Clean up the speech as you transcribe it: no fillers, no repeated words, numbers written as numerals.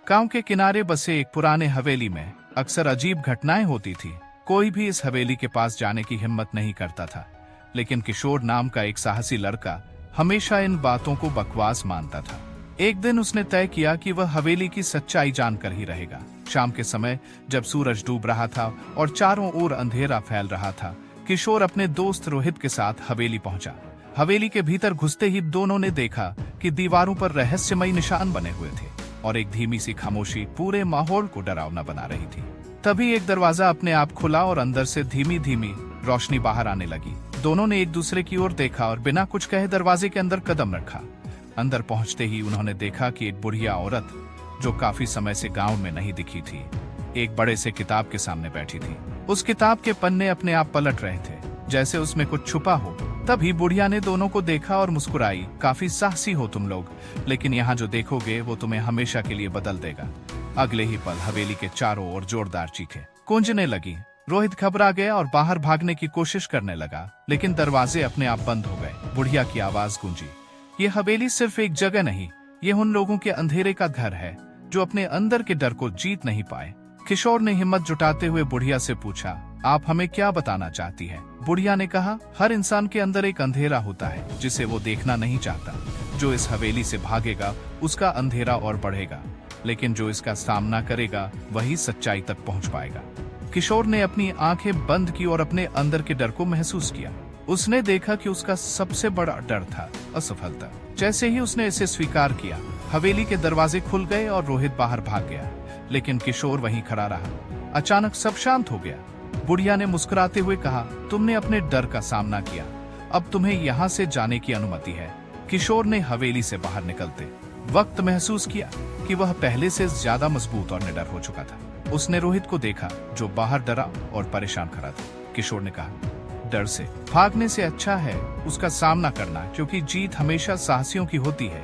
गांव के किनारे बसे एक पुराने हवेली में अक्सर अजीब घटनाएं होती थी। कोई भी इस हवेली के पास जाने की हिम्मत नहीं करता था, लेकिन किशोर नाम का एक साहसी लड़का हमेशा इन बातों को बकवास मानता था। एक दिन उसने तय किया कि वह हवेली की सच्चाई जानकर ही रहेगा। शाम के समय जब सूरज डूब रहा था और चारों ओर अंधेरा फैल रहा था, किशोर अपने दोस्त रोहित के साथ हवेली पहुंचा। हवेली के भीतर घुसते ही दोनों ने देखा कि दीवारों पर रहस्यमयी निशान बने हुए थे और एक धीमी सी खामोशी पूरे माहौल को डरावना बना रही थी। तभी एक दरवाजा अपने आप खुला और अंदर से धीमी धीमी रोशनी बाहर आने लगी। दोनों ने एक दूसरे की ओर देखा और बिना कुछ कहे दरवाजे के अंदर कदम रखा। अंदर पहुंचते ही उन्होंने देखा कि एक बुढ़िया औरत, जो काफी समय से गांव में नहीं दिखी थी, एक बड़े से किताब के सामने बैठी थी। उस किताब के पन्ने अपने आप पलट रहे थे, जैसे उसमें कुछ छुपा हो। तभी बुढ़िया ने दोनों को देखा और मुस्कुराई। काफी साहसी हो तुम लोग, लेकिन यहाँ जो देखोगे वो तुम्हें हमेशा के लिए बदल देगा। अगले ही पल हवेली के चारों ओर जोरदार चीखें गूंजने लगी। रोहित घबरा गया और बाहर भागने की कोशिश करने लगा, लेकिन दरवाजे अपने आप बंद हो गए। बुढ़िया की आवाज गूंजी, ये हवेली सिर्फ एक जगह नहीं, ये उन लोगों के अंधेरे का घर है जो अपने अंदर के डर को जीत नहीं पाए। किशोर ने हिम्मत जुटाते हुए बुढ़िया से पूछा, आप हमें क्या बताना चाहती है? बुढ़िया ने कहा, हर इंसान के अंदर एक अंधेरा होता है जिसे वो देखना नहीं चाहता। जो इस हवेली से भागेगा उसका अंधेरा और बढ़ेगा, लेकिन जो इसका सामना करेगा वही सच्चाई तक पहुंच पाएगा। किशोर ने अपनी आंखें बंद की और अपने अंदर के डर को महसूस किया। उसने देखा कि उसका सबसे बड़ा डर था असफलता। जैसे ही उसने इसे स्वीकार किया, हवेली के दरवाजे खुल गए और रोहित बाहर भाग गया, लेकिन किशोर वहीं खड़ा रहा। अचानक सब शांत हो गया। बुढ़िया ने मुस्कुराते हुए कहा, तुमने अपने डर का सामना किया, अब तुम्हें यहाँ से जाने की अनुमति है। किशोर ने हवेली से बाहर निकलते वक्त महसूस किया कि वह पहले से ज्यादा मजबूत और निडर हो चुका था। उसने रोहित को देखा जो बाहर डरा और परेशान खड़ा था। किशोर ने कहा, डर से भागने से अच्छा है उसका सामना करना, क्योंकि जीत हमेशा साहसियों की होती है।